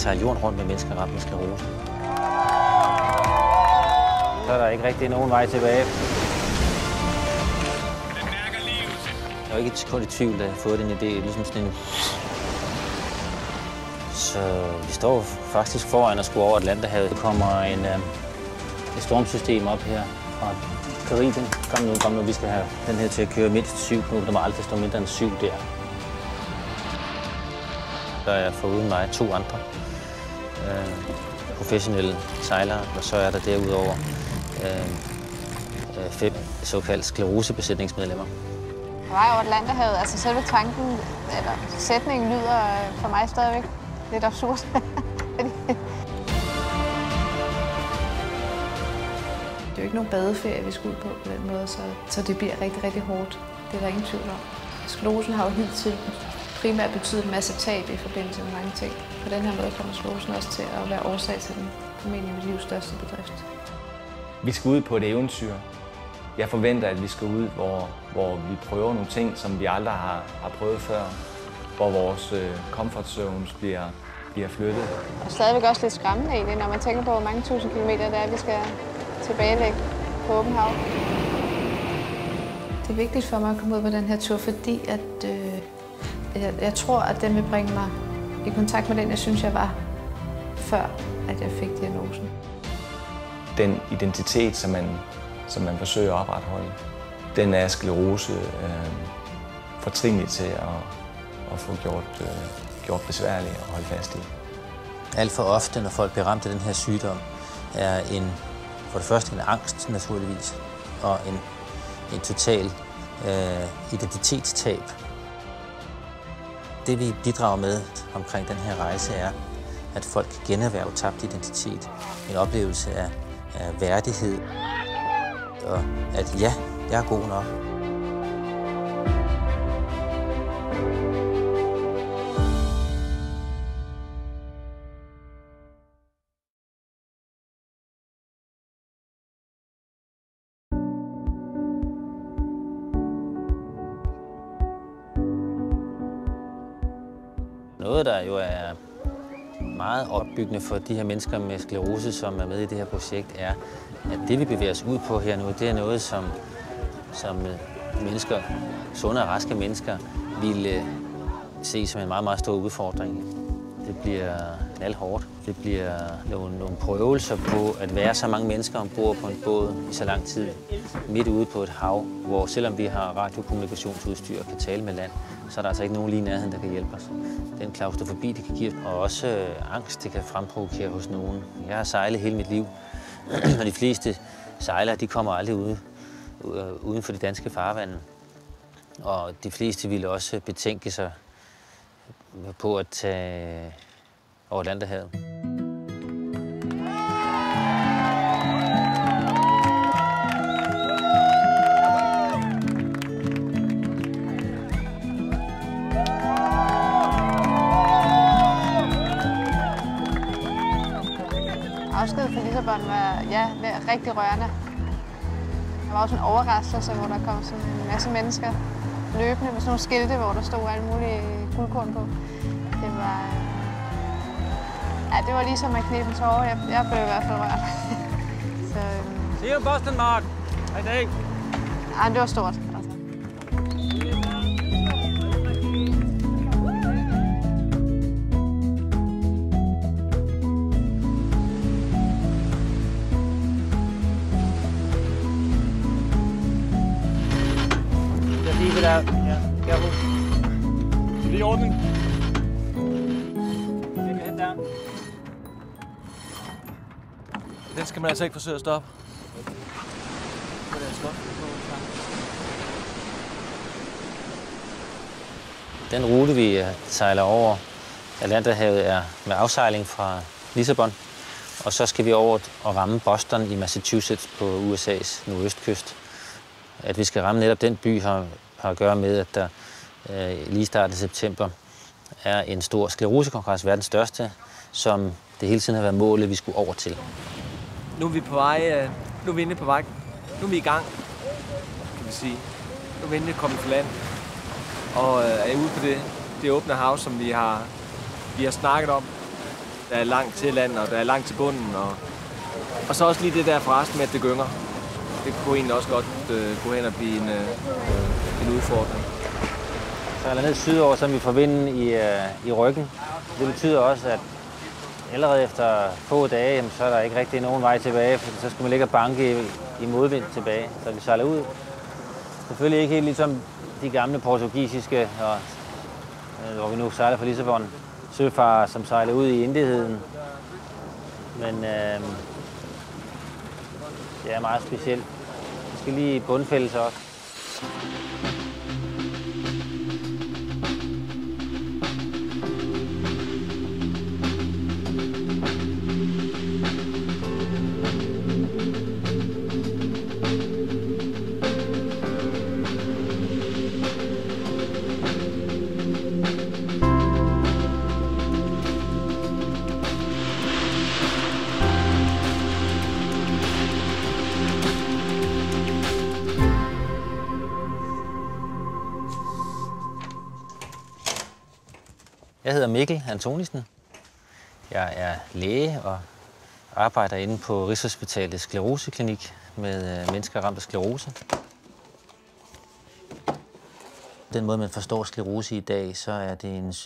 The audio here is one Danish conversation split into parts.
sejle jorden rundt med mennesker ramt med sklerose. Så er der ikke rigtig nogen vej tilbage. Jeg er ikke et sekund i tvivl, da jeg har fået den idé, ligesom sådan en... Så vi står faktisk foran at skulle over Atlanterhavet. Der kommer et stormsystem op her fra Karibien. Kom nu, vi skal have den her til at køre mindst 7 knuder. Der må aldrig stå mindre end 7 der. Der er foruden mig 2 andre professionelle sejlere, og så er der derudover 5 såkaldt sklerosebesætningsmedlemmer. På vej over Atlanterhavet, altså selve tanken, eller sætningen lyder for mig stadigvæk lidt absurd. Det er jo ikke nogen badeferie, vi skal ud på den måde, så det bliver rigtig, rigtig hårdt. Det er der ingen tvivl om. Sklerosen har jo hidtil primært betydet en masse tab i forbindelse med mange ting. På den her måde kommer sklerosen også til at være årsag til den formentlig mit livs største bedrift. Vi skal ud på et eventyr. Jeg forventer, at vi skal ud, hvor vi prøver nogle ting, som vi aldrig har prøvet før. Hvor vores comfort zones bliver flyttet. Og stadigvæk også lidt skræmmende egentlig, når man tænker på, hvor mange tusind kilometer det er, vi skal tilbagelægge på åben hav. Det er vigtigt for mig at komme ud på den her tur, fordi at, jeg tror, at den vil bringe mig i kontakt med den, jeg synes, jeg var, før at jeg fik diagnosen. Den identitet, som man forsøger at opretholde, den er sklerose fortrinlig til at få gjort besværlig at holde fast i. Alt for ofte, når folk bliver ramt af den her sygdom, er for det første en angst naturligvis, og en total identitetstab. Det vi bidrager med omkring den her rejse er, at folk kan generhverve tabt identitet. En oplevelse af værdighed, og at ja, jeg er god nok. Noget, der jo er meget opbyggende for de her mennesker med sklerose, som er med i det her projekt, er, at det, vi bevæger os ud på her nu, det er noget, som mennesker, sunde og raske mennesker, ville se som en meget, meget stor udfordring. Det bliver knaldhårdt. Det bliver nogle prøvelser på at være så mange mennesker ombord på en båd i så lang tid, midt ude på et hav, hvor selvom vi har radiokommunikationsudstyr og kan tale med land, så er der altså ikke nogen lige i nærheden, der kan hjælpe os. Den klaustrofobi, det kan give os, og også angst, det kan fremprovokere hos nogen. Jeg har sejlet hele mit liv, og de fleste sejlere, de kommer aldrig uden for de danske farvande. Og de fleste ville også betænke sig på at tage over Atlanterhavet. Afskedet fra Lissabon var rigtig rørende. Der var også en overraskelse, hvor der kom sådan en masse mennesker løbende med sådan nogle skilte, hvor der stod alle mulige guldkorn på. Det var ligesom at knibe en tårer. Jeg blev i hvert fald rørt. See you, Boston, Mark. Hej dag. Det var stort. Altså. Jeg leave it out. Yeah, careful. Lige i orden. Den skal man altså ikke forsøge at stoppe. Den rute, vi sejler over Atlanterhavet, er med afsejling fra Lissabon, og så skal vi over og ramme Boston i Massachusetts på USA's nordøstkyst. At vi skal ramme netop den by har at gøre med, at der lige i starten af september er en stor sklerosekongres, verdens største, som det hele tiden har været målet, vi skulle over til. Nu er vi på vej, nu er vi inde på vej. Nu er vi i gang, kan vi sige. Nu er vi endelig kommet til land og er ude på det åbne hav, som vi har snakket om Der er langt til land, og der er langt til bunden. Og så også lige det der forresten med, at det gynger. Det kunne egentlig også godt gå hen og blive en udfordring. Så er der ned sydover, så vi får vinden i ryggen. Det betyder også, at allerede efter få dage, så er der ikke rigtig nogen vej tilbage, for så skal man ligge og banke i modvind tilbage. Så vi sejler ud. Selvfølgelig ikke helt ligesom de gamle portugisiske, hvor vi nu sejler fra Lissabon, søfarere, som sejler ud i indigheden. Men det er meget specielt. Vi skal lige bundfælde sig også. Jeg hedder Mikkel Antonissen. Jeg er læge og arbejder inde på Rigshospitalets skleroseklinik med mennesker ramt af sklerose. Den måde, man forstår sklerose i dag, så er det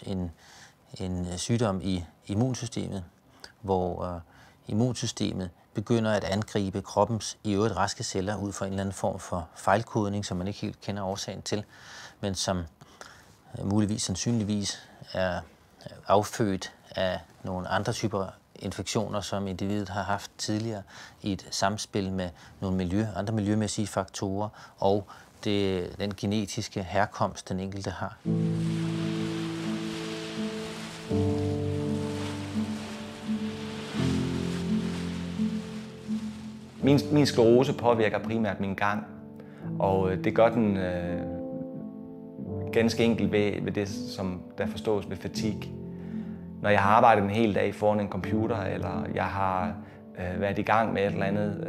en sygdom i immunsystemet, hvor immunsystemet begynder at angribe kroppens i øvrigt raske celler ud fra en eller anden form for fejlkodning, som man ikke helt kender årsagen til, men som muligvis sandsynligvis er affødt af nogle andre typer infektioner, som individet har haft tidligere i et samspil med nogle andre miljømæssige faktorer og den genetiske herkomst, den enkelte har. Min sklerose påvirker primært min gang, og det gør den ganske enkelt ved det, som der forstås ved fatigue. Når jeg har arbejdet en hel dag foran en computer, eller jeg har været i gang med et eller andet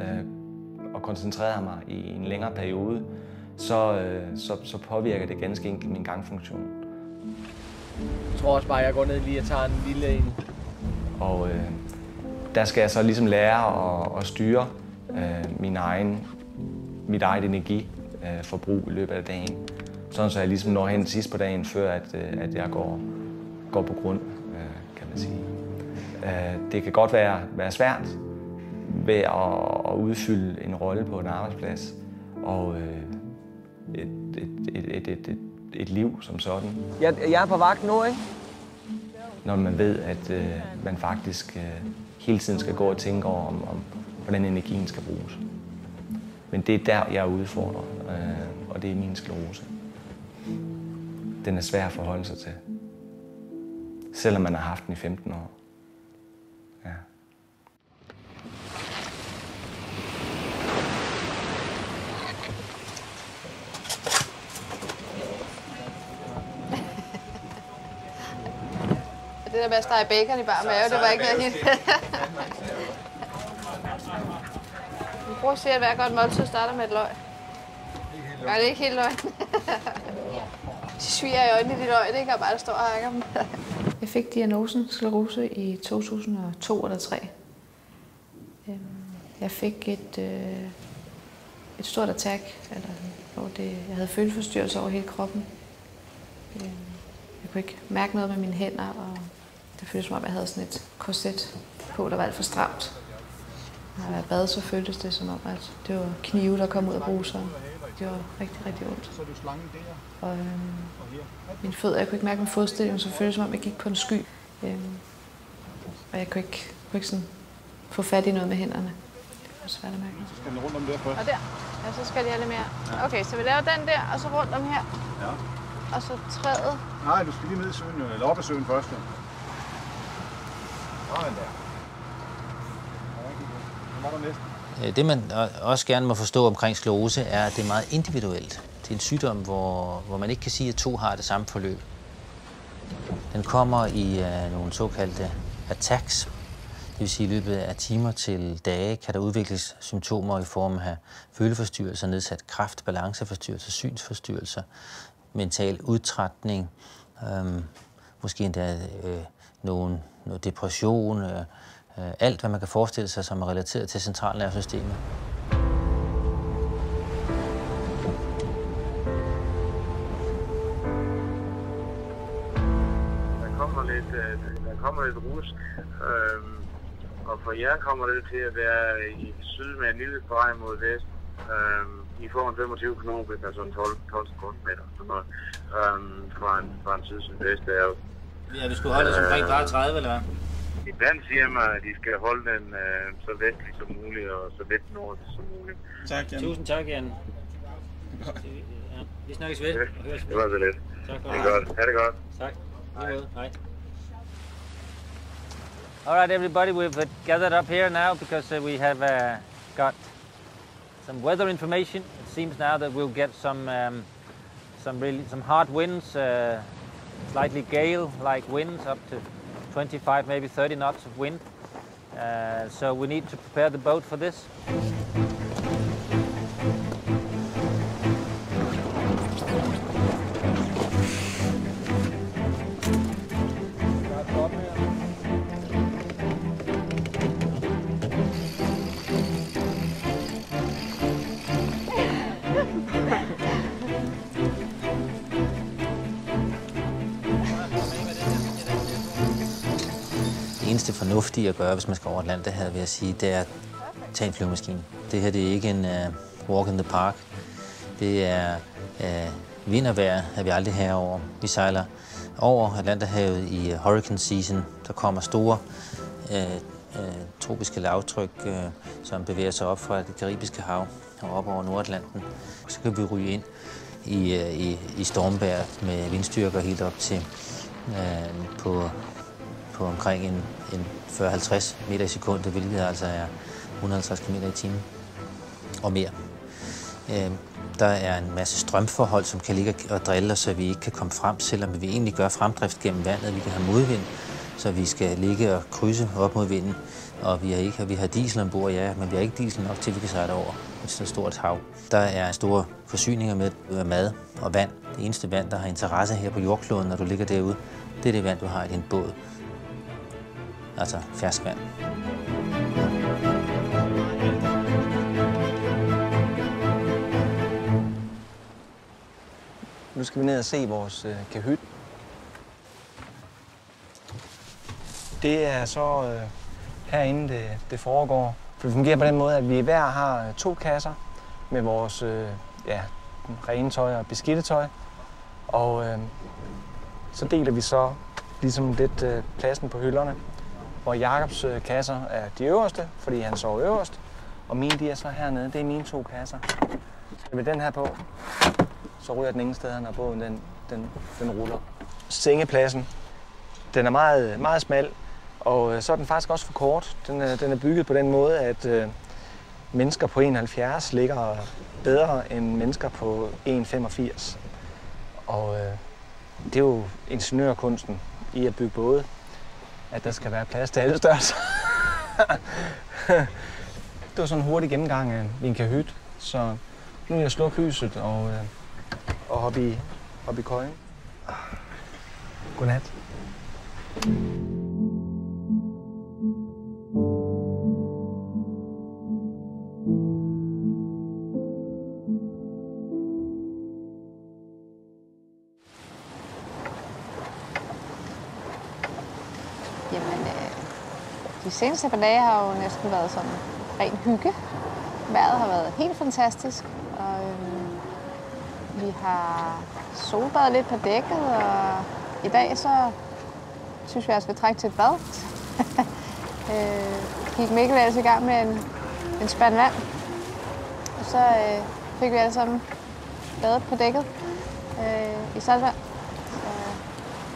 og koncentreret mig i en længere periode, så påvirker det ganske enkelt min gangfunktion. Jeg tror også bare, at jeg går ned lige og tager en lille en. Og der skal jeg så ligesom lære at styre mit eget energiforbrug i løbet af dagen. Sådan så jeg ligesom når hen sidst på dagen, før at jeg går på grund, kan man sige. Det kan godt være svært ved at udfylde en rolle på en arbejdsplads og et liv som sådan. Jeg er på vagt nu, ikke? Når man ved, at man faktisk hele tiden skal gå og tænke over, om hvordan energien skal bruges. Men det er der, jeg er udfordret, og det er min sklerose. Den er svær at forholde sig til, selvom man har haft den i 15 år. Ja. Det der med at stege bacon i bare mave, det var ikke noget helt. Min bror siger, at hver godt måltid starter med et løg. Nej, det er ikke helt løgn. De sviger i øjnene i dit øje, det kan bare stå og hakke dem. Jeg fik diagnosen sklerose i 2002 eller 2003. Jeg fik et stort attack, hvor jeg havde føleforstyrrelser over hele kroppen. Jeg kunne ikke mærke noget med mine hænder, og det føltes som om, jeg havde sådan et korset på, der var alt for stramt. Når jeg bad, så føltes det som om, at det var knive, der kom ud af bruseren. Det var rigtig, rigtig ondt. Og mine fødder, jeg kunne ikke mærke min fodstilling, så føltes det som om, jeg gik på en sky. Og jeg kunne ikke sådan få fat i noget med hænderne. Det var svært at mærke. Så skal den rundt om der først. Og der. Ja, så skal de have lidt mere. Okay, så vi laver den der, og så rundt om her. Ja. Og så træet. Nej, du skal lige ned i søen, eller op ad søen først. Sådan der. Det, man også gerne må forstå omkring sklerose, er, at det er meget individuelt. Det er en sygdom, hvor man ikke kan sige, at to har det samme forløb. Den kommer i nogle såkaldte attacks. Det vil sige, at i løbet af timer til dage kan der udvikles symptomer i form af føleforstyrrelser, nedsat kræft, balanceforstyrrelser, synsforstyrrelser, mental udtrætning, måske endda noget depression, alt hvad man kan forestille sig, som er relateret til centralnervesystemet. Der kommer lidt rusk, og for jer kommer det til at være i syd med en lille drej mod vest. I får en 25 knob, altså en 12 sekundmeter, fra en syd-sydvest. Ja, vi skulle holde os omkring bare 30, eller hvad? Iblandt siger man, at de skal holde den så vestlig som muligt og så lidt nordligt som muligt. Tak, Jan. Tusind tak, Jan. Ja, vi snakkes ved. Det var så lidt. Tak for det. Det er godt. Ha' det godt. Tak. Hej. All right, everybody, we've gathered up here now because we have got some weather information. It seems now that we'll get some hard winds, slightly gale-like winds, up to 25, maybe 30 knots of wind. So we need to prepare the boat for this. Det eneste fornuftige at gøre, hvis man skal over Atlanterhavet, vil jeg sige, det er at tage en flyvemaskine. Det her det er ikke en walk in the park. Det er vind og vejr, er vi aldrig herover. Vi sejler over Atlanterhavet i hurricane season. Der kommer store tropiske lavtryk, som bevæger sig op fra det Karibiske hav og op over Nordatlanten. Så kan vi ryge ind i stormvejr med vindstyrker helt op til på omkring en 40-50 meter i sekundet, hvilket altså er 150 km i timen og mere. Der er en masse strømforhold, som kan ligge og drille, så vi ikke kan komme frem, selvom vi egentlig gør fremdrift gennem vandet. Vi kan have modvind, så vi skal ligge og krydse op mod vinden. Og vi har diesel ombord, ja, men vi har ikke diesel nok til, vi kan sejle over et så stort hav. Der er store forsyninger med mad og vand. Det eneste vand, der har interesse her på jordkloden, når du ligger derude, det er det vand, du har i din båd. Altså ferskvand. Nu skal vi ned og se vores kahyt. Det er så herinde, det foregår. For det fungerer på den måde, at vi hver har 2 kasser med vores rene tøj og beskidte tøj. Og så deler vi så ligesom lidt pladsen på hylderne, hvor Jakobs kasser er de øverste, fordi han sover øverst. Og mine de er så hernede. Det er mine 2 kasser. Med den her på, så ryger den ingen steder, når båden den ruller. Sengepladsen, den er meget, meget smal, og så er den faktisk også for kort. Den er bygget på den måde, at mennesker på 1,70 ligger bedre end mennesker på 1,85. Og det er jo ingeniørkunsten i at bygge både, at der skal være plads til alle størrelser. Det var sådan en hurtig gennemgang af min kahyt, så nu vil jeg slukke lyset og hoppe i køjen. Godnat. Jamen, de seneste par dage har jo næsten været sådan ren hygge. Vejret har været helt fantastisk, og vi har solbadet lidt på dækket, og i dag så synes vi også, vi trække til et bad. Gik Mikkel altså i gang med en spand vand, og så fik vi alle sammen badet på dækket i saltvand.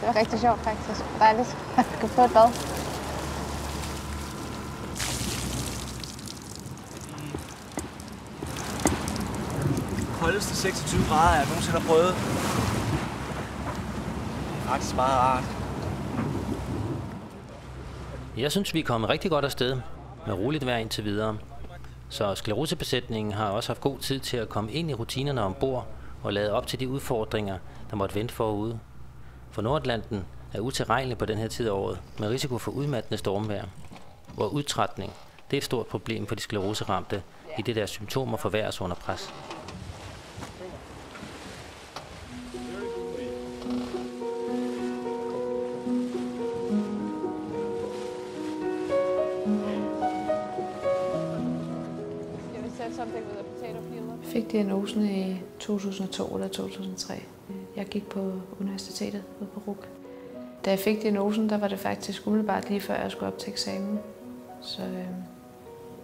Så det var rigtig sjovt faktisk. Dejligt at kunne få et bad. Koldeste 26 grader, jeg nogensinde har prøvet. Det er faktisk meget rart. Jeg synes, vi er kommet rigtig godt afsted med roligt vejr indtil videre. Så sklerosebesætningen har også haft god tid til at komme ind i rutinerne ombord og lade op til de udfordringer, der måtte vente forude. For Nordatlanten er utilregnelig på den her tid af året, med risiko for udmattende stormvejr, hvor udtrætning det er et stort problem for de skleroseramte, i det deres symptomer forværres under pres. Jeg fik diagnosen i 2002 eller 2003. Jeg gik på universitetet ude på RUC. Da jeg fik diagnosen, der var det faktisk umiddelbart lige før jeg skulle op til eksamen. Så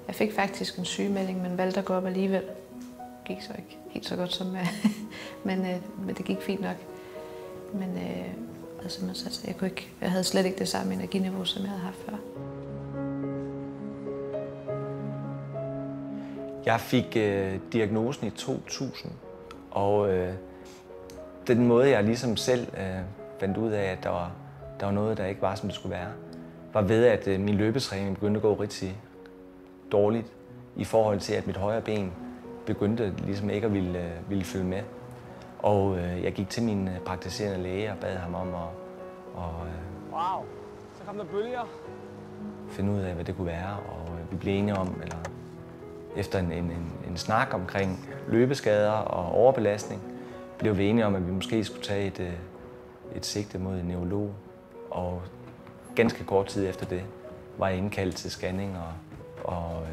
jeg fik faktisk en sygemelding, men valgte at gå op alligevel. Det gik så ikke helt så godt som men det gik fint nok. Men altså, jeg havde slet ikke det samme energiniveau, som jeg havde haft før. Jeg fik diagnosen i 2000, og den måde, jeg ligesom selv fandt ud af, at der var noget, der ikke var, som det skulle være, var ved, at min løbetræning begyndte at gå rigtig dårligt i forhold til, at mit højre ben begyndte ligesom ikke at ville følge med. Og jeg gik til min praktiserende læge og bad ham om at Wow, så kom der bølger. Finde ud af, hvad det kunne være, og vi blev enige om, eller efter en snak omkring løbeskader og overbelastning, blev vi enige om, at vi måske skulle tage et sigte mod en neurolog. Og ganske kort tid efter det var jeg indkaldt til scanning og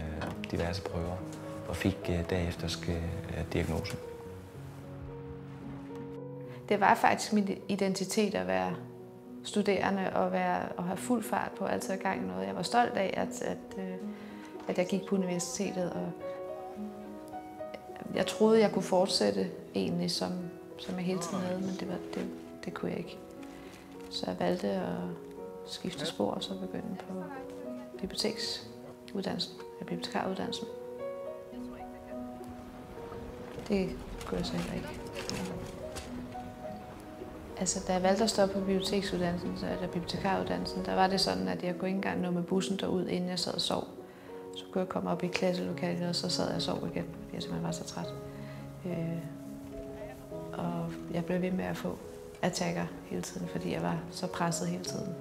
diverse prøver, og fik derefter diagnosen. Det var faktisk min identitet at være studerende og have fuld fart på, altid i gang i noget. Jeg var stolt af, at jeg gik på universitetet, og jeg troede, jeg kunne fortsætte egentlig, som jeg hele tiden havde, men det kunne jeg ikke. Så jeg valgte at skifte spor og så begynde på bibliotekaruddannelsen. Det kunne jeg så heller ikke. Altså, da jeg valgte at stoppe på bibliotekaruddannelsen, der var det sådan, at jeg kunne ikke engang nå med bussen derud, inden jeg sad og sov. Så kunne jeg komme op i klasselokalet, og så sad jeg og sov igen, fordi jeg simpelthen var så træt. Og jeg blev ved med at få attacker hele tiden, fordi jeg var så presset hele tiden.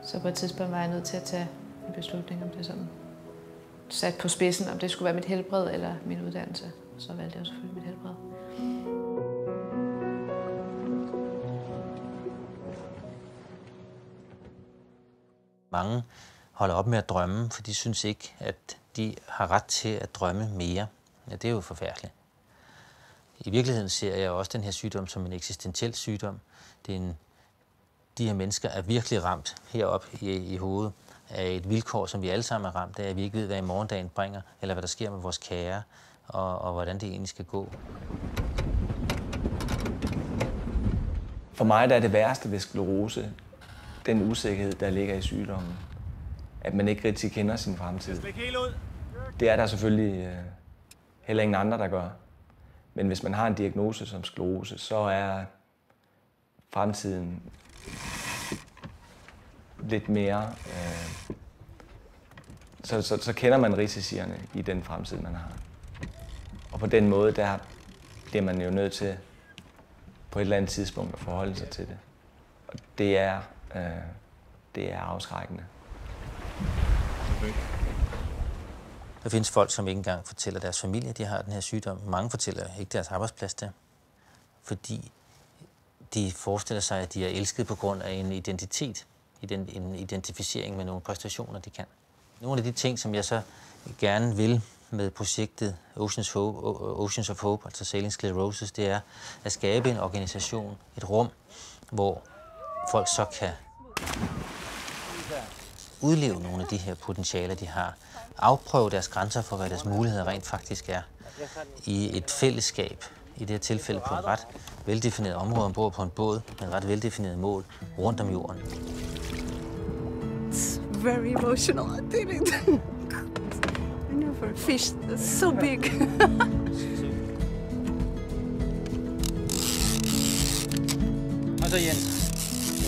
Så på et tidspunkt var jeg nødt til at tage en beslutning, om det sådan sat på spidsen, om det skulle være mit helbred eller min uddannelse. Så valgte jeg selvfølgelig mit helbred. Mange holder op med at drømme, for de synes ikke, at de har ret til at drømme mere. Ja, det er jo forfærdeligt. I virkeligheden ser jeg også den her sygdom som en eksistentiel sygdom. De her mennesker er virkelig ramt heroppe i hovedet af et vilkår, som vi alle sammen er ramt af, at vi ikke ved, hvad i morgendagen bringer, eller hvad der sker med vores kære, og hvordan det egentlig skal gå. For mig der er det værste ved sklerose den usikkerhed, der ligger i sygdommen. At man ikke rigtig kender sin fremtid. Det er der selvfølgelig heller ingen andre, der gør. Men hvis man har en diagnose som sklerose, så er fremtiden lidt mere... Så kender man risicierne i den fremtid, man har. Og på den måde, der bliver man jo nødt til på et eller andet tidspunkt at forholde sig til det. Og det er afskrækkende. Der findes folk, som ikke engang fortæller deres familie, at de har den her sygdom. Mange fortæller ikke deres arbejdsplads der, fordi de forestiller sig, at de er elsket på grund af en identitet, en identificering med nogle præstationer, de kan. Nogle af de ting, som jeg så gerne vil med projektet Oceans of Hope, altså Sailing Sclerosis, det er at skabe en organisation, et rum, hvor folk så kan udleve nogle af de her potentialer, de har. Afprøve deres grænser for, hvad deres muligheder rent faktisk er. I et fællesskab, i det her tilfælde på et ret veldefineret område ombord på en båd, med et ret veldefineret mål rundt om jorden. It's very emotional, I did it. I never fished so big. Og så Jens,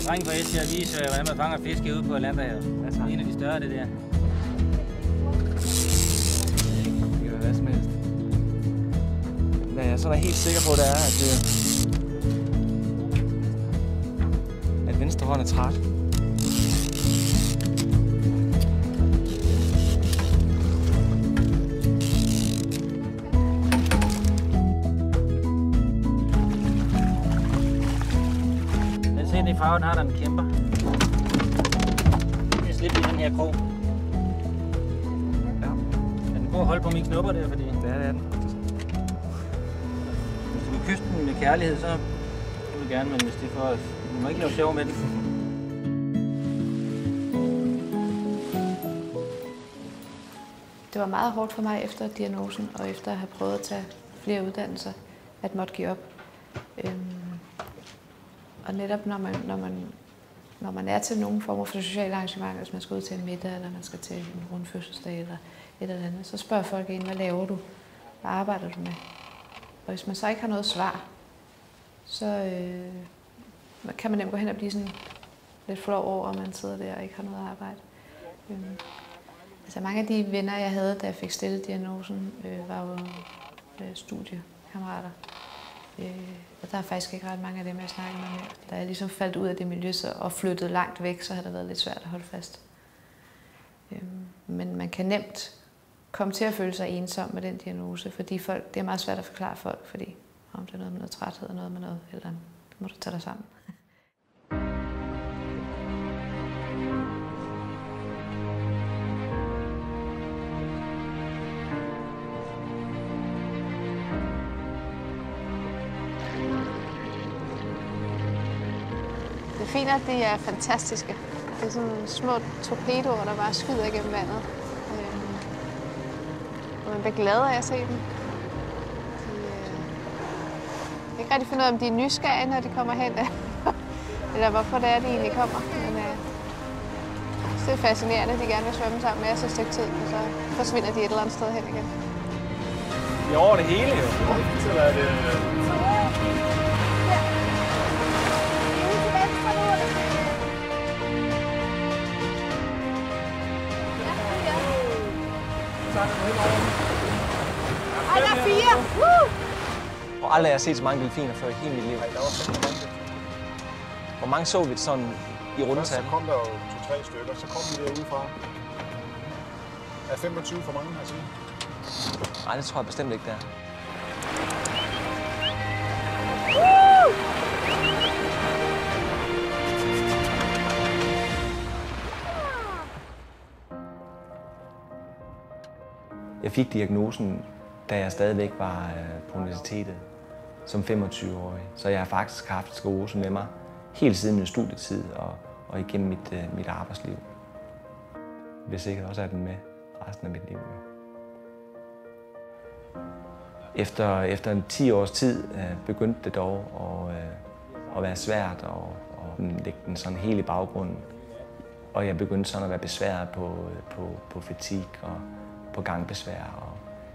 dreng på S til at vise, hvordan man fanger fiske ude på Lamberhavet. En af de større, det der. Det kan være hvad som helst. Men jeg er sådan helt sikker på, at det er, at Venstre hånd er træt. Se, den i farven har der en kæmper. Jeg slipper i den her krog. Ja. Er den god at holde på mine knopper der, fordi... Ja, det er den. Hvis du vil kysse den med kærlighed, så vil du gerne, men hvis det er for... Du må ikke lave sjov med den. Det var meget hårdt for mig efter diagnosen, og efter at have prøvet at tage flere uddannelser, at måtte give op. Og netop når man er til nogen form for sociale arrangementer, hvis man skal ud til en middag, eller man skal til en rund fødselsdag, eller et eller andet, så spørger folk en, hvad laver du? Hvad arbejder du med? Og hvis man så ikke har noget svar, så kan man nemt gå hen og blive sådan lidt flov over, at man sidder der og ikke har noget arbejde. Altså mange af de venner, jeg havde, da jeg fik stillet diagnosen, var jo studiekammerater. Og der er faktisk ikke ret mange af dem, jeg snakker med mere. Da jeg ligesom faldt ud af det miljø og flyttede langt væk, så har det været lidt svært at holde fast. Men man kan nemt komme til at føle sig ensom med den diagnose, fordi det er meget svært at forklare folk, fordi om det er noget med noget træthed og noget med noget, eller det må du tage dig sammen. Det fine er, at de er fantastiske. Det er sådan nogle små torpedoer, der bare skyder igennem vandet. Og man bliver glad af at se dem. Jeg kan ikke rigtig finde ud af, om de er nysgerrige, når de kommer hen. Eller hvorfor det er, de egentlig kommer. Men det er fascinerende, at de gerne vil svømme sammen med os et stykke tid, og så forsvinder de et eller andet sted hen igen. Det er over det hele, jo. Så er det... Ej, der er 4! Og aldrig har jeg set så mange delfiner før i hele mit liv. Hvor mange så vi sådan i rundetal? Så kom der jo 2-3 stykker, så kom vi derudefra. Er 25 for mange, har jeg set? Nej, det tror jeg bestemt ikke, der. Jeg fik diagnosen, da jeg stadigvæk var på universitetet som 25-årig. Så jeg har faktisk haft sklerose med mig helt siden min studietid og igennem mit arbejdsliv. Jeg vil sikkert også have den med resten af mit liv. Efter en 10 års tid begyndte det dog at være svært at lægge den sådan helt i baggrunden. Og jeg begyndte sådan at være besværet på fatigue og på gangbesvær. Og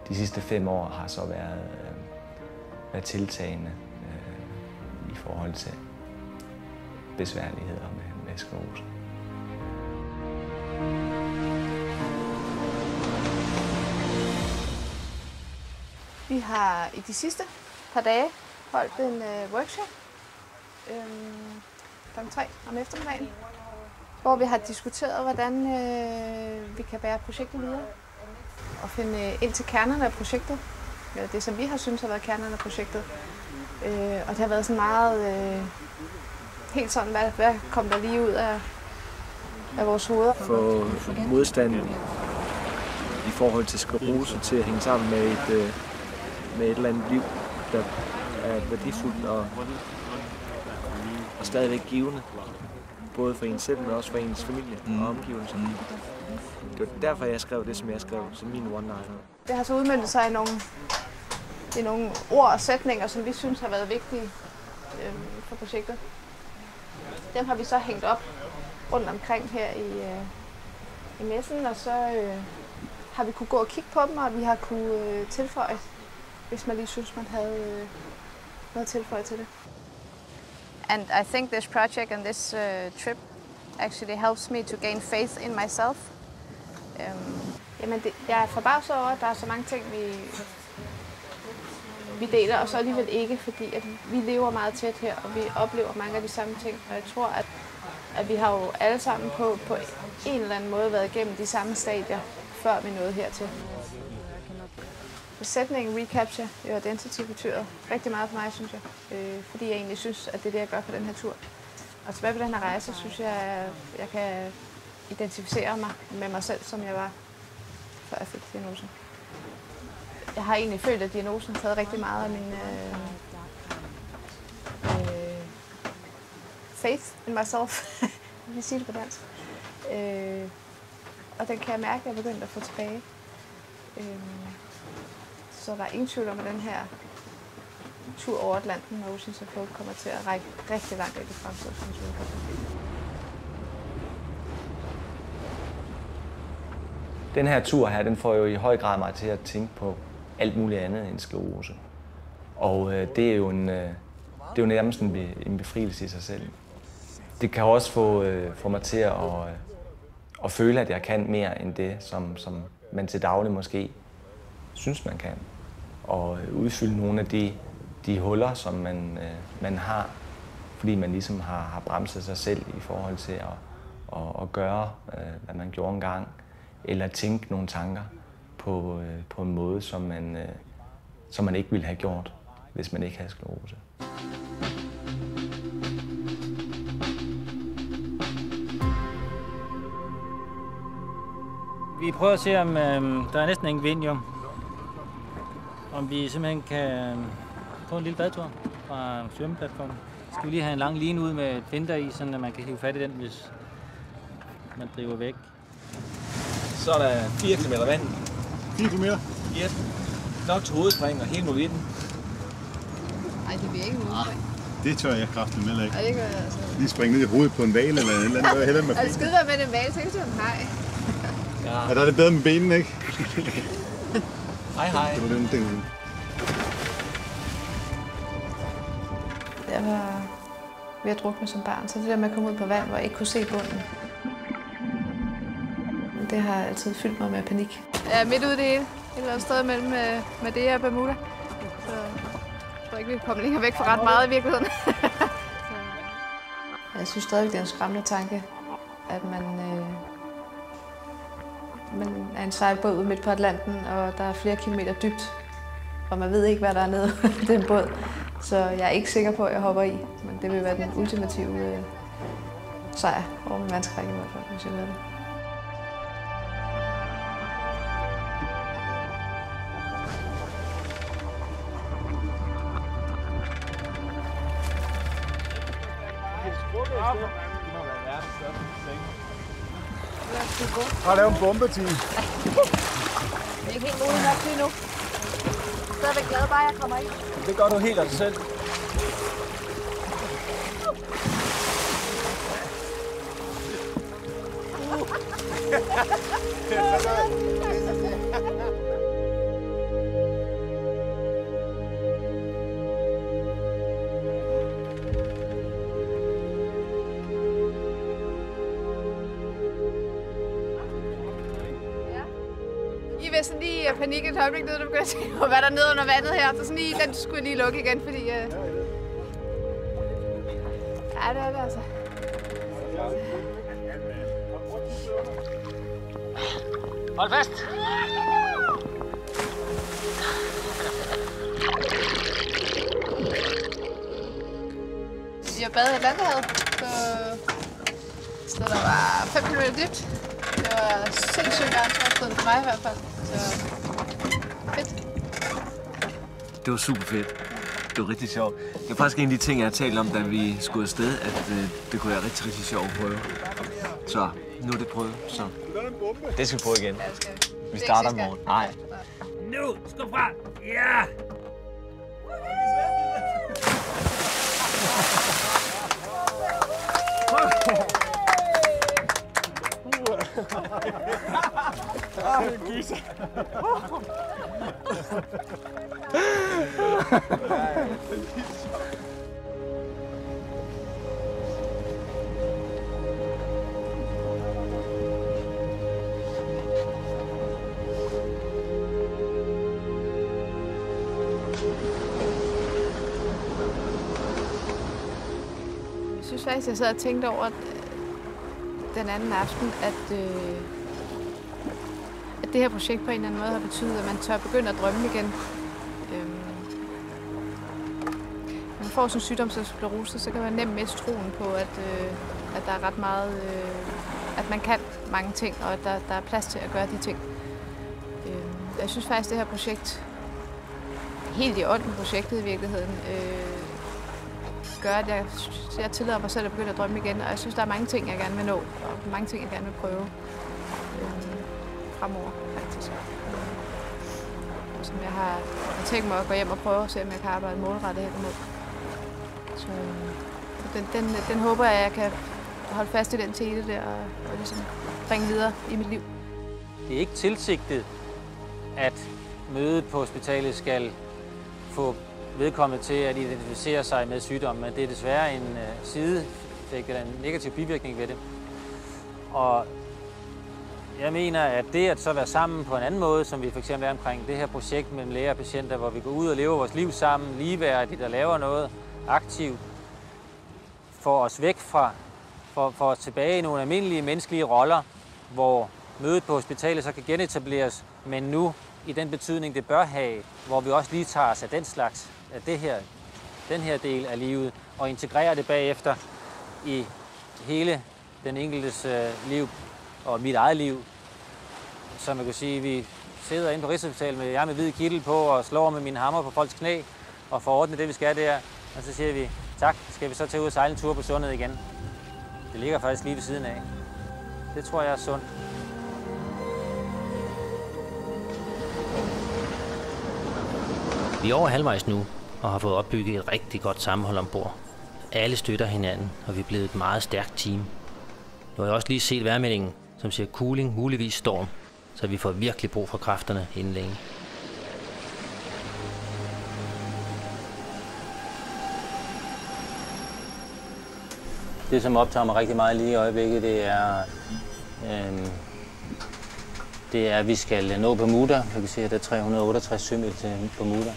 de sidste 5 år har så været tiltagende i forhold til besværligheder med sklerose. Vi har i de sidste par dage holdt en workshop kl. 3 om eftermiddagen, hvor vi har diskuteret, hvordan vi kan bære projektet videre og finde ind til kernerne af projektet. Det, som vi har syntes har været kernerne af projektet. Og det har været sådan meget helt sådan, hvad kom der lige ud af vores hoveder. For modstanden i forhold til sklerose til at hænge sammen med et eller andet liv, der er værdifuldt og stadigvæk givende. Både for en selv, men også for ens familie og omgivelser. Det var derfor, jeg skrev det, som jeg skrev, som min one-liner. Det har så udmøntet sig i nogle ord og sætninger, som vi synes har været vigtige for projektet. Dem har vi så hængt op rundt omkring her i messen, og så har vi kunne gå og kigge på dem, og vi har kunne tilføje, hvis man lige synes, man havde noget tilføje til det. And I think this project and this trip actually helps me to gain faith in myself. Jamen jeg er forbavset over, at der er så mange ting, vi deler, og så alligevel ikke, fordi at vi lever meget tæt her, og vi oplever mange af de samme ting. Og jeg tror, at at vi har jo alle sammen på en eller anden måde været igennem de samme stadier, før vi nåede hertil. Sætningen recapture your identity betyder rigtig meget for mig, synes jeg. Fordi jeg egentlig synes, at det er det, jeg gør på den her tur. Og tilbage på den her rejse, synes jeg, at jeg kan identificere mig med mig selv, som jeg var, før jeg fik diagnosen. Jeg har egentlig følt, at diagnosen har taget rigtig meget af min faith in myself. Jeg vil sige det på dansk. Og den kan jeg mærke, at jeg er begyndt at få tilbage. Så der er ingen tvivl om, at den her tur over Atlanten og Oceans of Hope kommer til at række rigtig langt ind i fremtiden. Den her tur her, den får jo i høj grad mig til at tænke på alt muligt andet end sklerose. Og det er jo nærmest en befrielse i sig selv. Det kan også få mig til at føle, at jeg kan mere end det, som man til daglig måske synes, man kan. Og udfylde nogle af de huller, som man har, fordi man ligesom har bremset sig selv i forhold til at gøre, hvad man gjorde engang, eller tænke nogle tanker på en måde, som man ikke ville have gjort, hvis man ikke havde sklerose. Vi prøver at se, om der er næsten ingen vind, jo. Om vi simpelthen kan få en lille badtur fra svømmeplatformen. Skal vi lige have en lang line ud med et finder i, så man kan hive fat i den, hvis man driver væk. Så er der 4 km vand. 4 km? Ja. Nok til hovedspring og hele muligheden. Nej, det bliver ikke hovedspring. Det tør jeg kraftigt med ikke. Ja, det gør jeg altså. Lige springe ned i hovedet på en vale eller en eller anden. Jeg hellere med og det skide være med en vale, så kan du en hej. Ja, der er det bedre med benene, ikke? Hej, hej. Det var den ting. Jeg var ved at drukne som barn, så det der med at komme ud på vand, hvor jeg ikke kunne se bunden, det har altid fyldt mig med panik. Jeg er midt ude i det hele. Et eller andet sted mellem Madeira og Bermuda. Så jeg tror ikke, vi kommer længere væk fra ret meget i virkeligheden. Jeg synes stadigvæk, det er en skræmmende tanke, at man er en sejlbåd ude midt på Atlanten, og der er flere kilometer dybt, og man ved ikke, hvad der er nede i den båd. Så jeg er ikke sikker på, at jeg hopper i, men det vil være den ultimative sejr over min vandskræk i hvert fald, hvis jeg gør det. Har lavet en bombeteam. Jeg er ikke helt modig nok lige nu. Jeg er stadigvæk glad bare, at jeg kommer ind. Det gør du helt af dig selv. I vil sådan lige panik et øjeblik, når du begynder at tænke på, hvad der er nede under vandet her. Så sådan lige, den skulle jeg lige lukke igen, fordi... Ja, det er det altså. Hold fast! Vi har badet i Atlanterhavet på et sted, der var 5 km dybt. Det var sindssygt grænseoverskridende for mig i hvert fald. Så fedt. Det var super fedt. Det var rigtig sjovt. Det var faktisk en af de ting, jeg har talt om, da vi skulle afsted, at det kunne være rigtig, rigtig sjovt at prøve. Så nu er det prøvet, så... Det skal vi prøve igen. Ja, det skal vi. Vi starter i morgen. Nej. Nu! Skub fra! Ja! Jeg synes faktisk, jeg sad og tænkte over, den anden aften, at det her projekt på en eller anden måde har betydet, at man tør begynde at drømme igen. Når man får sådan en sygdom som sklerose, så kan man nemt miste troen på, at der er ret meget, at man kan mange ting, og at der er plads til at gøre de ting. Jeg synes faktisk, det her projekt, helt i ånden projektet i virkeligheden, gør, at jeg tillader mig selv at begynde at drømme igen, og jeg synes, der er mange ting, jeg gerne vil nå, og mange ting, jeg gerne vil prøve fremover, faktisk. Som jeg har tænkt mig at gå hjem og prøve, se om jeg kan arbejde målrettet hen imod. Så den håber jeg, at jeg kan holde fast i den tele der, og ligesom bringe videre i mit liv. Det er ikke tilsigtet, at mødet på hospitalet skal få vedkommende til at identificere sig med sygdommen, men det er desværre en sideeffekt eller en negativ bivirkning ved det. Og jeg mener, at det at så være sammen på en anden måde, som vi for eksempel er omkring det her projekt mellem læger og patienter, hvor vi går ud og lever vores liv sammen, ligeværdigt og laver noget aktivt, får os væk fra, får os tilbage i nogle almindelige menneskelige roller, hvor mødet på hospitalet så kan genetableres, men nu i den betydning, det bør have, hvor vi også lige tager os af den slags, af den her del af livet, og integrerer det bagefter i hele den enkeltes liv og mit eget liv. Så man kan sige, at vi sidder inde på Rigshospitalet med jeg med hvid kittel på og slår med mine hammer på folks knæ og får ordnet det, vi skal der. Og så siger vi, tak, skal vi så tage ud og sejle en tur på sundet igen. Det ligger faktisk lige ved siden af. Det tror jeg er sundt. Vi er over halvvejs nu og har fået opbygget et rigtig godt sammenhold ombord. Alle støtter hinanden, og vi er blevet et meget stærkt team. Nu har jeg også lige set vejrmeldingen, som siger cooling, muligvis storm, så vi får virkelig brug for kræfterne inden længe. Det, som optager mig rigtig meget lige i øjeblikket, det er, at vi skal nå Bermuda. Jeg kan se, at der er 368 sømil til Bermuda.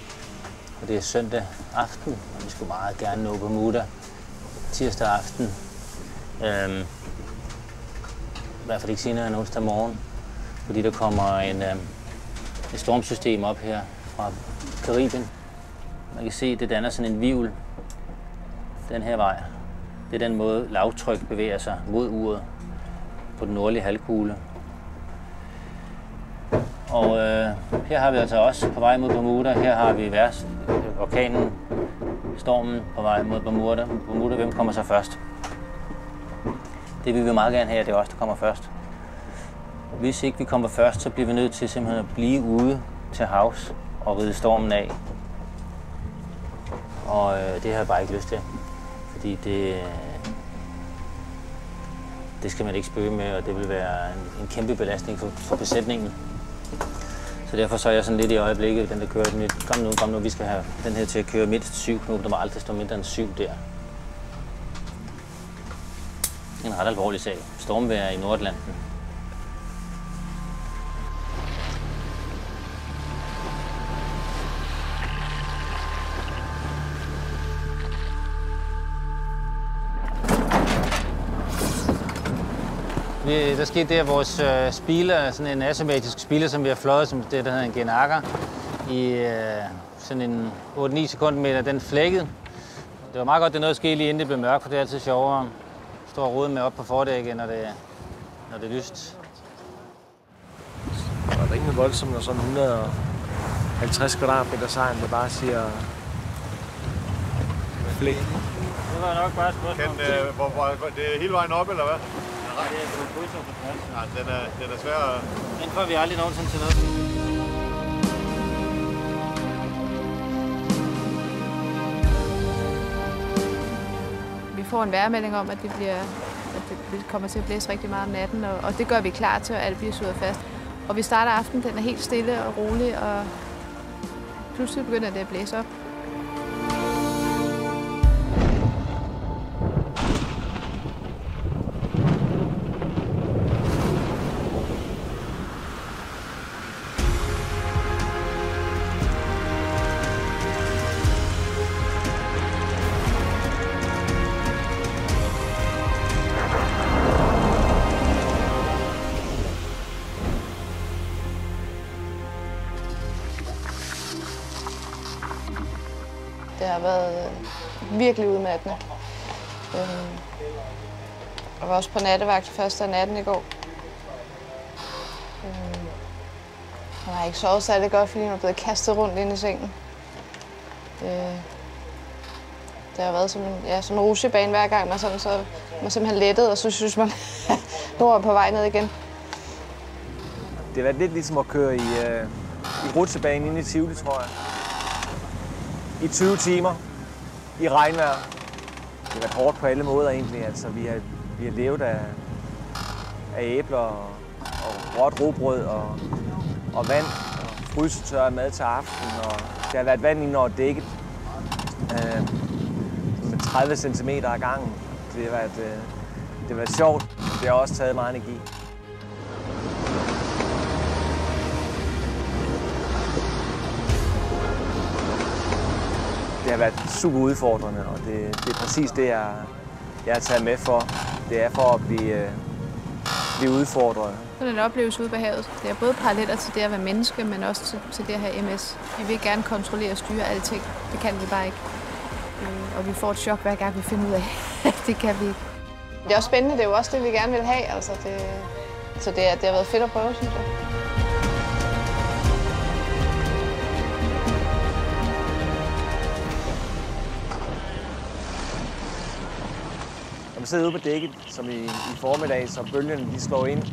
Og det er søndag aften, og vi skulle meget gerne nå Bermuda tirsdag aften. I hvert fald ikke senere end onsdag morgen, fordi der kommer et stormsystem op her fra Karibien. Man kan se, at det danner sådan en hvirvel den her vej. Det er den måde, lavtryk bevæger sig mod uret på den nordlige halvkugle. Og her har vi altså også på vej mod Bermuda. Her har vi orkanen, stormen på vej mod Bermuda. Bermuda, hvem kommer så først? Det vil vi meget gerne have, at det er os, der kommer først. Hvis ikke vi kommer først, så bliver vi nødt til simpelthen at blive ude til havs og ride stormen af. Og det har jeg bare ikke lyst til, fordi det skal man ikke spøge med, og det vil være en kæmpe belastning for besætningen. Så derfor så er jeg sådan lidt i øjeblikket, den der kører, kom nu, vi skal have den her til at køre mindst 7 knop, der må aldrig stå mindre end 7 der. En ret alvorlig sag. Stormvejr i Nordatlanten. Der skete det, at vores spiler, sådan en asymmetrisk spiler, som vi har fløjet, som det der hedder en Genaker, i sådan en 8-9 sekundmeter, den flækkede. Det var meget godt, det nåede at ske lige inden det blev mørkt, for det er altid sjovere at stå og rode med op på fordækket, når det er lyst. Det var rimelig voldsomt, når sådan 150 kvadratmeter sejren, der bare siger flæk. Det var nok bare et spørgsmål. Det er hele vejen op, eller hvad? Nej, det er på krydsår på plads. Nej, den er svær at... Den får vi aldrig nogensinde til noget. Vi får en vejrmelding om, at det kommer til at blæse rigtig meget om natten, og det gør vi klar til, at alt bliver suget fast. Og vi starter aftenen, den er helt stille og rolig, og pludselig begynder det at blæse op. har været virkelig udmattende. Jeg var også på nattevagt først af natten i går. Jeg har ikke sovet særlig godt, fordi hun er blevet kastet rundt ind i sengen. Det har været som en rutsjebane hver gang, så man simpelthen lettet, og så synes man, nu er på vej ned igen. Det har været lidt ligesom at køre i rutsjebanen inde i Tivoli, tror jeg. I 20 timer, i regnvejr. Det har været hårdt på alle måder egentlig. Altså, vi har levet af æbler og råt rugbrød og vand og frysetørret mad til aften. Og der har været vand ind over dækket med 30 cm ad gangen. Det har været sjovt, men det har også taget meget energi. Det har været super udfordrende, og det er præcis det, jeg har taget med for. Det er for at blive udfordret. Sådan en oplevelse ude på havet. Det er både paralleller til det at være menneske, men også til det at have MS. Vi vil gerne kontrollere og styre alting. Det kan vi bare ikke. Og vi får et chok hver gang vi finder ud af, at det kan vi ikke. Det er også spændende. Det er jo også det, vi gerne vil have. Altså, så det har været fedt at prøve, synes jeg. Når man sidder ude på dækket, som i formiddag, så bølgerne de slår ind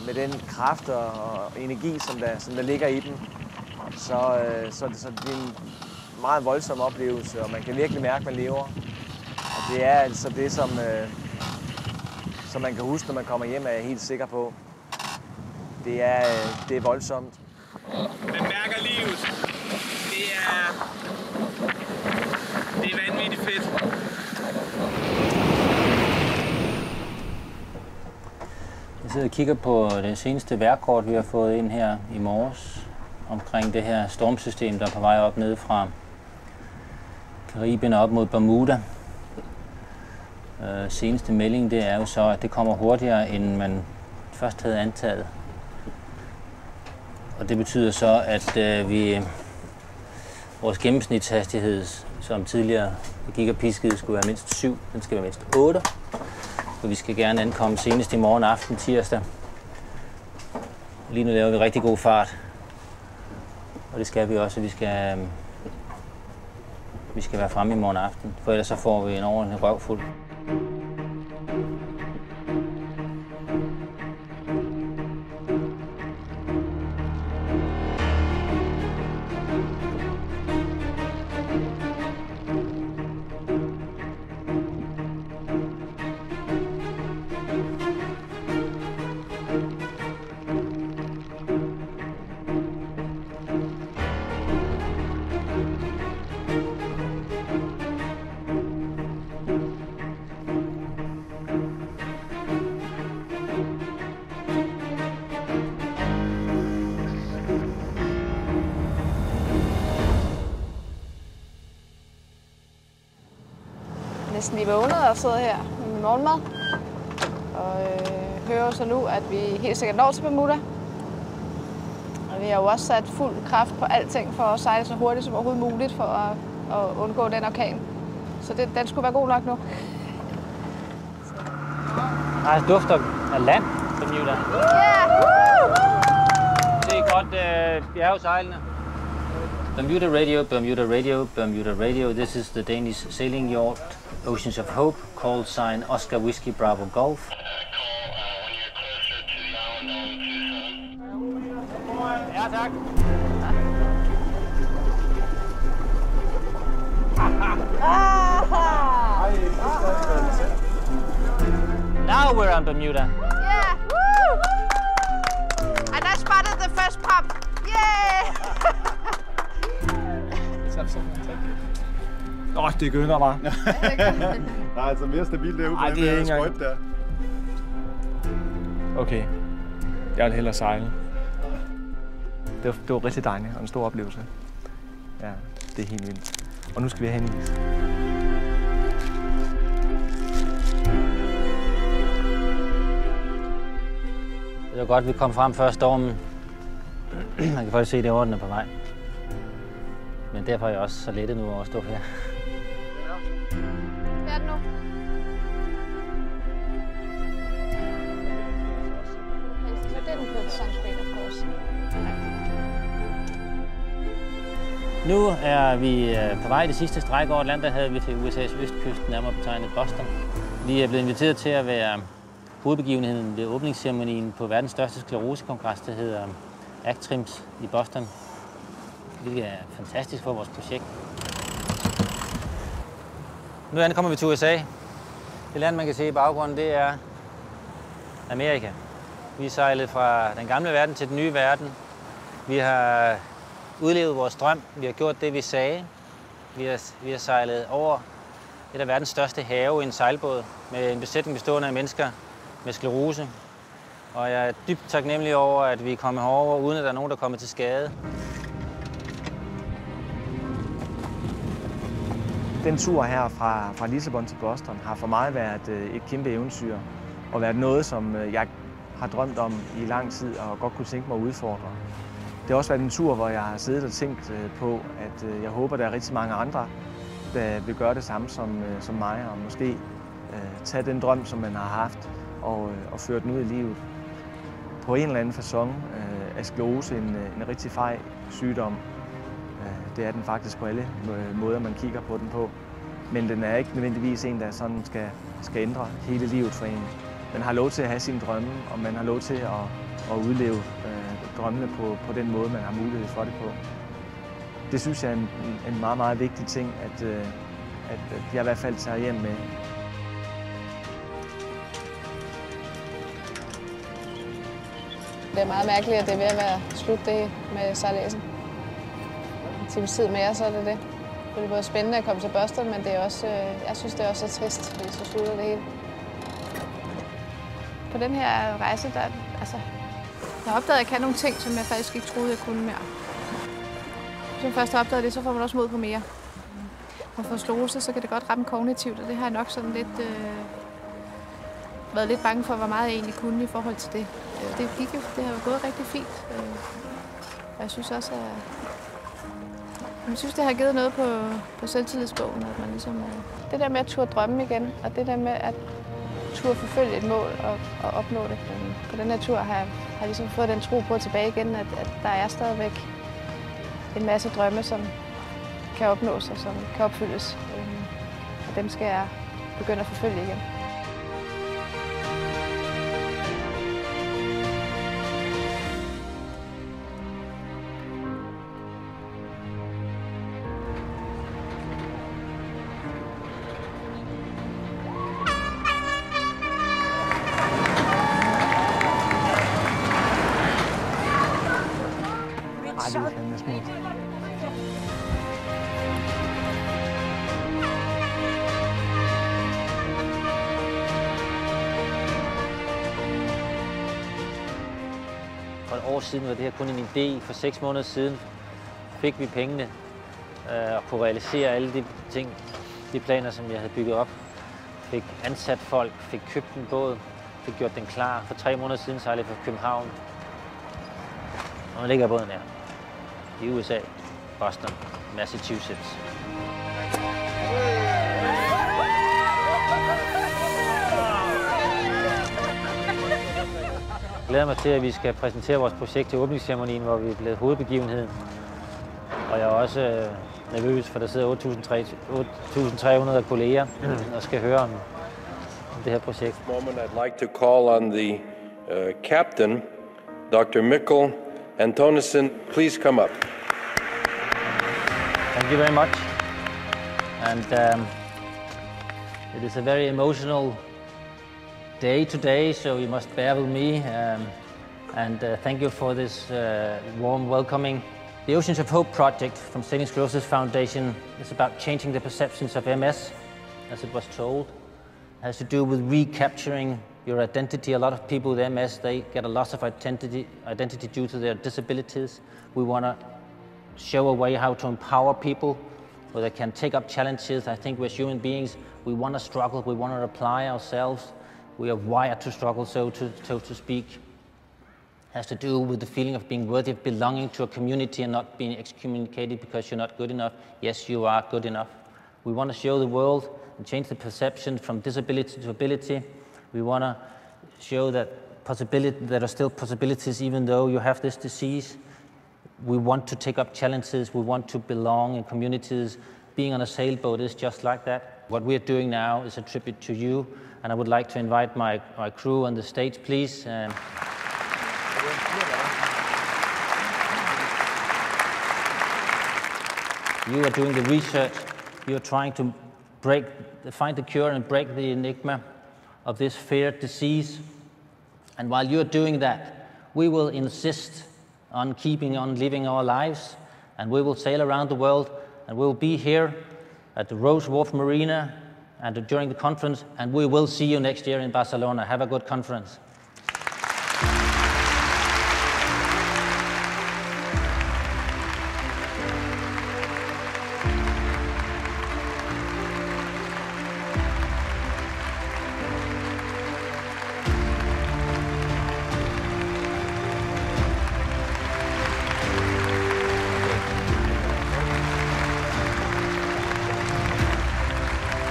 med den kraft og energi, som der ligger i dem, så det er en meget voldsom oplevelse, og man kan virkelig mærke, at man lever. Og det er altså det, som man kan huske, når man kommer hjem, er jeg helt sikker på. Det er voldsomt. Man mærker livet. Det er vanvittigt fedt. Jeg sidder og kigger på det seneste vejrkort, vi har fået ind her i morges, omkring det her stormsystem, der er på vej op ned fra Karibien op mod Bermuda. Seneste melding, det er jo så, at det kommer hurtigere, end man først havde antaget. Og det betyder så, at vores gennemsnitshastighed, som tidligere gik og piskede, skulle være mindst 7. Den skal være mindst 8. Og vi skal gerne ankomme senest i morgen aften, tirsdag. Lige nu laver vi rigtig god fart. Og det skal vi også. Vi skal være fremme i morgen aften, for ellers så får vi en ordentlig røvfuld. Næsten lige vågnet og sidder her med min morgenmad. Og hører så nu, at vi helt sikkert når til Bermuda. Og vi har jo også sat fuld kraft på alting for at sejle så hurtigt som overhovedet muligt for at undgå den orkan. Så den skulle være god nok nu. Der dufter af land, Bermuda. Yeah! Det er godt bjergesejlende. Bermuda Radio, Bermuda Radio, Bermuda Radio. This is the Danish sailing yacht Oceans of Hope, call sign Oscar Whiskey Bravo Golf. Ja, tak. Now we're on Bermuda. Yeah! Woo! And I spotted the first pump. Yeah! Det gynger bare. Der er altså mere stabilt derude på det er den sprøjt der. Okay, jeg vil hellere sejle. Det var rigtig dejligt og en stor oplevelse. Ja, det er helt vildt. Og nu skal vi have en is. Det var godt, at vi kom frem før stormen. Man kan faktisk se, at det er på vej. Men derfor er jeg også så lettet nu over at stå her. Hvad er det nu? Nu er vi på vej det sidste stræk over Atlanterhavet til USA's østkyst, nærmere betegnet Boston. Vi er blevet inviteret til at være hovedbegivenheden ved åbningsceremonien på verdens største sklerosekongres, der hedder ACTRIMS i Boston, hvilket er fantastisk for vores projekt. Nu ankommer vi til USA. Det land, man kan se i baggrunden, det er Amerika. Vi er sejlet fra den gamle verden til den nye verden. Vi har udlevet vores drøm. Vi har gjort det, vi sagde. Vi har sejlet over et af verdens største have i en sejlbåd med en besætning bestående af mennesker med sklerose. Og jeg er dybt taknemmelig over, at vi er kommet herover, uden at der er nogen, der er kommet til skade. Den tur her fra Lissabon til Boston har for mig været et kæmpe eventyr og været noget, som jeg har drømt om i lang tid og godt kunne tænke mig at udfordre. Det har også været en tur, hvor jeg har siddet og tænkt på, at jeg håber, der er rigtig mange andre, der vil gøre det samme som mig, og måske tage den drøm, som man har haft, og føre den ud i livet. På en eller anden facon er sklerose en rigtig fej sygdom. Det er den faktisk på alle måder, man kigger på den på. Men den er ikke nødvendigvis en, der sådan skal ændre hele livet for en. Man har lov til at have sine drømme, og man har lov til at udleve drømmene på den måde, man har mulighed for det på. Det synes jeg er en meget, meget vigtig ting, at jeg i hvert fald tager hjem med. Det er meget mærkeligt, at det er ved at være slut det med sejladsen. En times tid mere, så er det det. Det er både spændende at komme til Boston, men det er også, jeg synes, det er også så trist, fordi så slutter det hele. På den her rejse, jeg har opdaget, at jeg kan nogle ting, som jeg faktisk ikke troede, jeg kunne mere. Hvis man først har opdaget det, så får man også mod på mere. Og for sklerose, så kan det godt ramme kognitivt, og det har jeg nok sådan lidt været lidt bange for, hvor meget jeg egentlig kunne i forhold til det. Det har jo gået rigtig fint. Og jeg synes også, det har givet noget på selvtillidsbogen, at man ligesom det der med at turde drømme igen, og det der med at turde forfølge et mål og opnå det. På den her tur har jeg ligesom fået den tro på tilbage igen, at der er stadigvæk en masse drømme, som kan opnås og som kan opfyldes. Og dem skal jeg begynde at forfølge igen. For et år siden var det her kun en idé. For 6 måneder siden fik vi pengene og kunne realisere alle de ting, de planer, som jeg havde bygget op. Fik ansat folk, fik købt en båd, fik gjort den klar. For 3 måneder siden sejlede jeg fra København. Og nu ligger båden her i USA, Boston, Massachusetts. Jeg glæder mig til, at vi skal præsentere vores projekt til åbningsceremonien, hvor vi er blevet hovedbegivenheden. Og jeg er også nervøs, for der sidder 8.300 kolleger og skal høre om det her projekt. Moment, I'd like to call on the captain, Dr. Mikkel Antonissen. Please come up. Thank you very much. And it is a very emotional day today, so you must bear with me. Thank you for this warm welcoming. The Oceans of Hope project from Saving Sclerosis Foundation is about changing the perceptions of MS, as it was told. It has to do with recapturing your identity. A lot of people with MS, they get a loss of identity due to their disabilities. We want to show a way how to empower people where they can take up challenges. I think we're human beings. We want to struggle. We want to apply ourselves. We are wired to struggle, so to speak. has to do with the feeling of being worthy of belonging to a community and not being excommunicated because you're not good enough. Yes, you are good enough. We want to show the world and change the perception from disability to ability. We want to show that there are still possibilities even though you have this disease. We want to take up challenges. We want to belong in communities. Being on a sailboat is just like that. What we're doing now is a tribute to you, and I would like to invite my crew on the stage, please. You are doing the research. You are trying to find the cure and break the enigma of this feared disease. And while you're doing that, we will insist on keeping on living our lives, and we will sail around the world, and we will be here at the Rose Wharf Marina and during the conference, and we will see you next year in Barcelona. Have a good conference.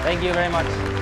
Thank you very much.